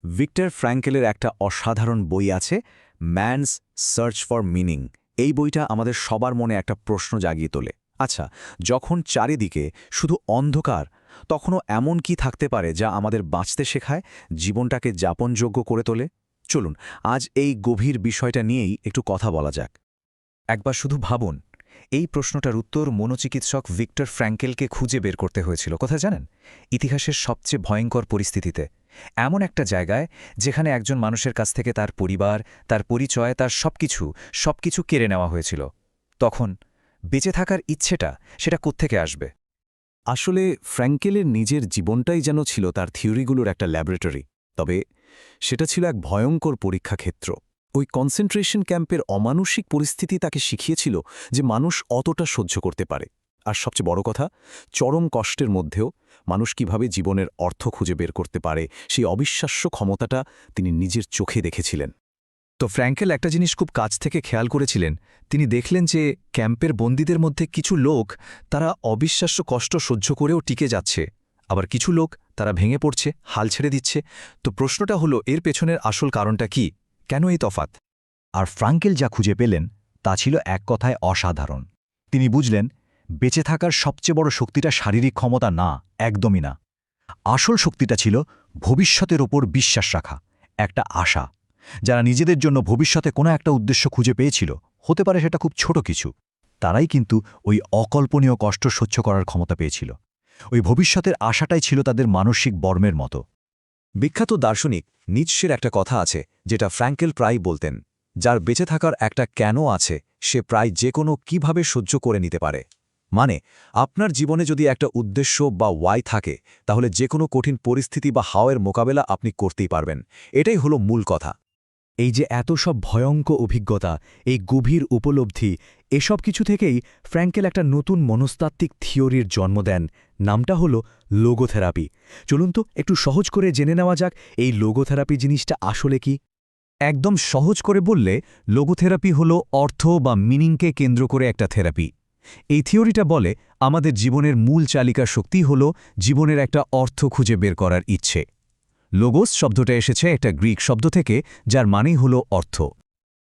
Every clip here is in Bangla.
ভিক্টর ফ্র্যাঙ্কেলের একটা অসাধারণ বই আছে, ম্যানস সার্চ ফর মিনিং। এই বইটা আমাদের সবার মনে একটা প্রশ্ন জাগিয়ে তোলে। আচ্ছা, যখন চারিদিকে শুধু অন্ধকার, তখনও এমন কি থাকতে পারে যা আমাদের বাঁচতে শেখায়, জীবনটাকে যাপনযোগ্য করে তোলে? চলুন আজ এই গভীর বিষয়টা নিয়েই একটু কথা বলা যাক। একবার শুধু ভাবুন, এই প্রশ্নটার উত্তর মনোচিকিৎসক ভিক্টর ফ্র্যাঙ্কেলকে খুঁজে বের করতে হয়েছিল। কোথায় জানেন? ইতিহাসের সবচেয়ে ভয়ঙ্কর পরিস্থিতিতে, এমন একটা জায়গায় যেখানে একজন মানুষের কাছ থেকে তার পরিবার, তার পরিচয়, তার সবকিছু কেড়ে নেওয়া হয়েছিল। তখন বেঁচে থাকার ইচ্ছেটা, সেটা কোত্থেকে আসবে? আসলে ফ্র্যাঙ্কেলের নিজের জীবনটাই যেন ছিল তার থিওরিগুলোর একটা ল্যাবরেটরি। তবে সেটা ছিল এক ভয়ঙ্কর পরীক্ষাক্ষেত্র। ওই কনসেন্ট্রেশন ক্যাম্পের অমানুষিক পরিস্থিতি তাকে শিখিয়েছিল যে মানুষ অতটা সহ্য করতে পারে। আর সবচেয়ে বড় কথা, চরম কষ্টের মধ্যেও মানুষ কিভাবে জীবনের অর্থ খুঁজে বের করতে পারে, সেই অবিশ্বাস্য ক্ষমতাটা তিনি নিজের চোখে দেখেছিলেন। তো ফ্র্যাঙ্কেল একটা জিনিস খুব কাছ থেকে খেয়াল করেছিলেন। তিনি দেখলেন যে ক্যাম্পের বন্দীদের মধ্যে কিছু লোক, তারা অবিশ্বাস্য কষ্ট সহ্য করেও টিকে যাচ্ছে, আবার কিছু লোক তারা ভেঙে পড়ছে, হাল ছেড়ে দিচ্ছে। তো প্রশ্নটা হলো, এর পেছনের আসল কারণটা কি? কেন এই তফাৎ? আর ফ্রাঙ্কেল যা খুঁজে পেলেন তা ছিল এক কথায় অসাধারণ। তিনি বুঝলেন, বেঁচে থাকার সবচেয়ে বড় শক্তিটা শারীরিক ক্ষমতা না, একদমই না। আসল শক্তিটা ছিল ভবিষ্যতের ওপর বিশ্বাস রাখা, একটা আশা। যারা নিজেদের জন্য ভবিষ্যতে কোনো একটা উদ্দেশ্য খুঁজে পেয়েছিল, হতে পারে সেটা খুব ছোট কিছু, তারাই কিন্তু ওই অকল্পনীয় কষ্ট সহ্য করার ক্ষমতা পেয়েছিল। ওই ভবিষ্যতের আশাটাই ছিল তাদের মানসিক বর্মের মতো। বিখ্যাত দার্শনিক নিৎসের একটা কথা আছে, যেটা ফ্র্যাঙ্কেল প্রায় বলতেন, যার বেঁচে থাকার একটা কেন আছে, সে প্রায় যে কোনো কীভাবে সহ্য করে নিতে পারে। মানে, আপনার জীবনে যদি একটা উদ্দেশ্য বা ওয়াই থাকে, তাহলে যে কোনো কঠিন পরিস্থিতি বা হাওয়ের মোকাবেলা আপনি করতেই পারবেন। এটাই হলো মূল কথা। এই যে এত সব ভয়ঙ্কর অভিজ্ঞতা, এই গভীর উপলব্ধি, এসব কিছু থেকেই ফ্র্যাঙ্কেল একটা নতুন মনস্তাত্ত্বিক থিওরির জন্ম দেন। নামটা হলো লোগোথেরাপি। চলুন তো একটু সহজ করে জেনে নেওয়া যাক এই লোগোথেরাপি জিনিসটা আসলে কি। একদম সহজ করে বললে, লোগোথেরাপি হল অর্থ বা মিনিংকে কেন্দ্র করে একটা থেরাপি। এই থিওরিটা বলে, আমাদের জীবনের মূল চালিকা শক্তি হল জীবনের একটা অর্থ খুঁজে বের করার ইচ্ছে। লোগোস শব্দটা এসেছে একটা গ্রিক শব্দ থেকে, যার মানেই হল অর্থ।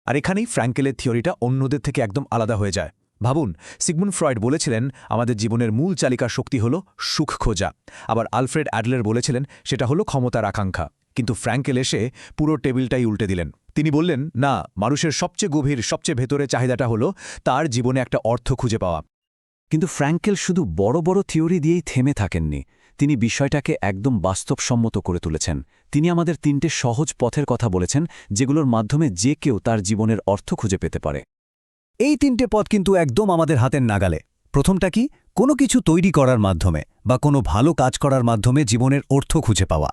আর এখানেই ফ্র্যাঙ্কেলের থিওরিটা অন্যদের থেকে একদম আলাদা হয়ে যায়। ভাবুন, সিগমুন্ড ফ্রয়েড বলেছিলেন আমাদের জীবনের মূল চালিকা শক্তি হল সুখ খোঁজা। আবার আলফ্রেড অ্যাডলার বলেছিলেন সেটা হলো ক্ষমতার আকাঙ্ক্ষা। কিন্তু ফ্র্যাঙ্কেল এসে পুরো টেবিলটাই উল্টে দিলেন। তিনি বললেন, না, মানুষের সবচেয়ে গভীর, সবচেয়ে ভেতরে চাহিদাটা হলো তার জীবনে একটা অর্থ খুঁজে পাওয়া। কিন্তু ফ্র্যাঙ্কেল শুধু বড় বড় থিওরি দিয়েই থেমে থাকেননি। তিনি বিষয়টাকে একদম বাস্তবসম্মত করে তুলেছেন। তিনি আমাদের 3টে সহজ পথের কথা বলেছেন, যেগুলোর মাধ্যমে যে কেউ তার জীবনের অর্থ খুঁজে পেতে পারে। এই 3টে পথ কিন্তু একদম আমাদের হাতের নাগালে। প্রথমটা কি? কোনো কিছু তৈরি করার মাধ্যমে বা কোনো ভালো কাজ করার মাধ্যমে জীবনের অর্থ খুঁজে পাওয়া।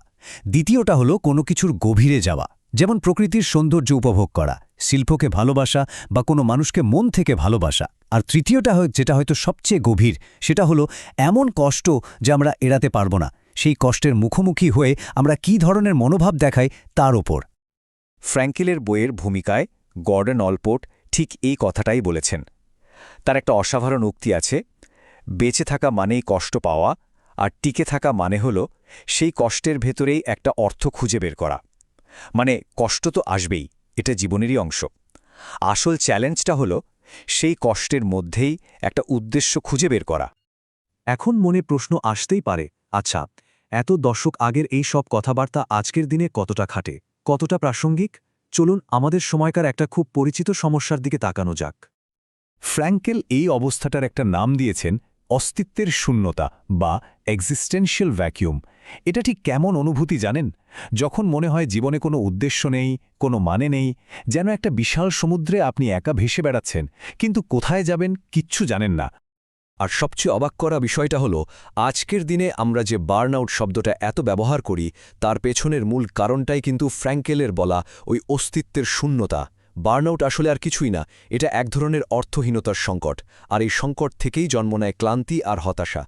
দ্বিতীয়টা হলো কোনো কিছুর গভীরে যাওয়া, যেমন প্রকৃতির সৌন্দর্য উপভোগ করা, শিল্পকে ভালোবাসা বা কোনো মানুষকে মন থেকে ভালোবাসা। আর তৃতীয়টা যেটা হয়তো সবচেয়ে গভীর, সেটা হলো এমন কষ্ট যা আমরা এড়াতে পারব না। সেই কষ্টের মুখোমুখি হয়ে আমরা কী ধরনের মনোভাব দেখাই তার ওপর। ফ্র্যাঙ্কেলের বইয়ের ভূমিকায় গর্ডন অলপোর্ট ঠিক এই কথাটাই বলেছেন। তার একটা অসাধারণ উক্তি আছে, বেঁচে থাকা মানেই কষ্ট পাওয়া, আর টিকে থাকা মানে হলো সেই কষ্টের ভেতরেই একটা অর্থ খুঁজে বের করা। মানে, কষ্ট তো আসবেই, এটা জীবনেরই অংশ। আসল চ্যালেঞ্জটা হলো সেই কষ্টের মধ্যেই একটা উদ্দেশ্য খুঁজে বের করা। এখন মনে প্রশ্ন আসতেই পারে, আচ্ছা, এত দশক আগের এই সব কথাবার্তা আজকের দিনে কতটা খাটে, কতটা প্রাসঙ্গিক? চলুন আমাদের সময়কার একটা খুব পরিচিত সমস্যার দিকে তাকানো যাক। ফ্র্যাঙ্কেল এই অবস্থাটার একটা নাম দিয়েছেন অস্তিত্বের শূন্যতা বা এক্সিস্টেনশিয়াল ভ্যাকিউম। এটা ঠিক কেমন অনুভূতি জানেন? যখন মনে হয় জীবনে কোনো উদ্দেশ্য নেই, কোনো মানে নেই, যেন একটা বিশাল সমুদ্রে আপনি একা ভেসে বেড়াচ্ছেন, কিন্তু কোথায় যাবেন কিচ্ছু জানেন না। আর সবচেয়ে অবাক করা বিষয়টা হলো, আজকের দিনে আমরা যে বার্নআউট শব্দটা এত ব্যবহার করি, তার পেছনের মূল কারণটাই কিন্তু ফ্র্যাঙ্কেলের বলা ওই অস্তিত্বের শূন্যতা। বার্নআউট আসলে আর কিছুই না, এটা এক ধরনের অর্থহীনতার সংকট, আর এই সংকট থেকেই জন্ম নেয় ক্লান্তি আর হতাশা।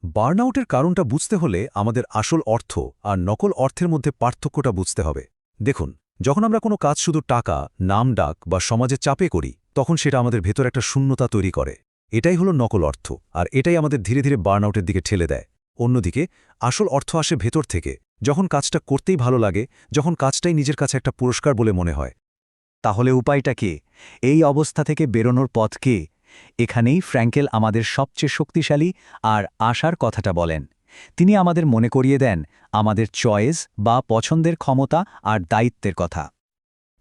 বার্নআউটের কারণটা বুঝতে হলে আমাদের আসল অর্থ আর নকল অর্থের মধ্যে পার্থক্যটা বুঝতে হবে। দেখুন, যখন আমরা কোনো কাজ শুধু টাকা, নাম ডাক বা সমাজের চাপে করি, তখন সেটা আমাদের ভেতর একটা শূন্যতা তৈরি করে। এটাই হলো নকল অর্থ, আর এটাই আমাদের ধীরে ধীরে বার্নআউটের দিকে ঠেলে দেয়। অন্যদিকে আসল অর্থ আসে ভেতর থেকে, যখন কাজটা করতেই ভালো লাগে, যখন কাজটাই নিজের কাছে একটা পুরস্কার বলে মনে হয়। তাহলে উপায়টা কি? এই অবস্থা থেকে বেরোনোর পথ কি? এখানেই ফ্র্যাঙ্কেল আমাদের সবচেয়ে শক্তিশালী আর আশার কথাটা বলেন। তিনি আমাদের মনে করিয়ে দেন আমাদের চয়েস বা পছন্দের ক্ষমতা আর দায়িত্বের কথা।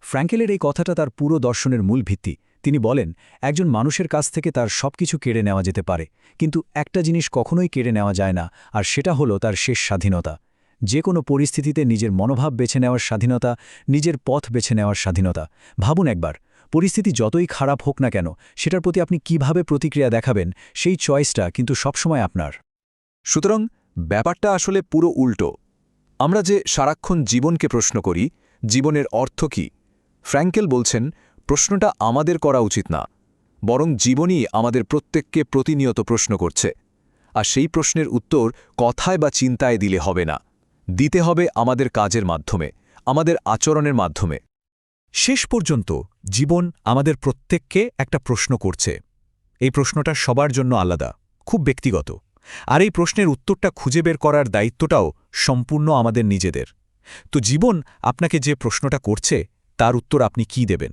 ফ্র্যাঙ্কেলের এই কথাটা তার পুরো দর্শনের মূল ভিত্তি। তিনি বলেন, একজন মানুষের কাছ থেকে তার সবকিছু কেড়ে নেওয়া যেতে পারে, কিন্তু একটা জিনিস কখনোই কেড়ে নেওয়া যায় না, আর সেটা হলো তার শেষ স্বাধীনতা। যে কোনো পরিস্থিতিতে নিজের মনোভাব বেছে নেওয়ার স্বাধীনতা, নিজের পথ বেছে নেওয়ার স্বাধীনতা। ভাবুন একবার, পরিস্থিতি যতই খারাপ হোক না কেন, সেটার প্রতি আপনি কিভাবে প্রতিক্রিয়া দেখাবেন, সেই চয়েসটা কিন্তু সবসময় আপনার। সুতরাং ব্যাপারটা আসলে পুরো উল্টো। আমরা যে সারাক্ষণ জীবনকে প্রশ্ন করি, জীবনের অর্থ কী, ফ্র্যাঙ্কেল বলছেন প্রশ্নটা আমাদের করা উচিত না, বরং জীবনই আমাদের প্রত্যেককে প্রতিনিয়ত প্রশ্ন করছে। আর সেই প্রশ্নের উত্তর কথায় বা চিন্তায় দিলে হবে না, দিতে হবে আমাদের কাজের মাধ্যমে, আমাদের আচরণের মাধ্যমে। শেষ পর্যন্ত জীবন আমাদের প্রত্যেককে একটা প্রশ্ন করছে। এই প্রশ্নটা সবার জন্য আলাদা, খুব ব্যক্তিগত। আর এই প্রশ্নের উত্তরটা খুঁজে বের করার দায়িত্বটাও সম্পূর্ণ আমাদের নিজেদের। তো জীবন আপনাকে যে প্রশ্নটা করছে, তার উত্তর আপনি কি দেবেন?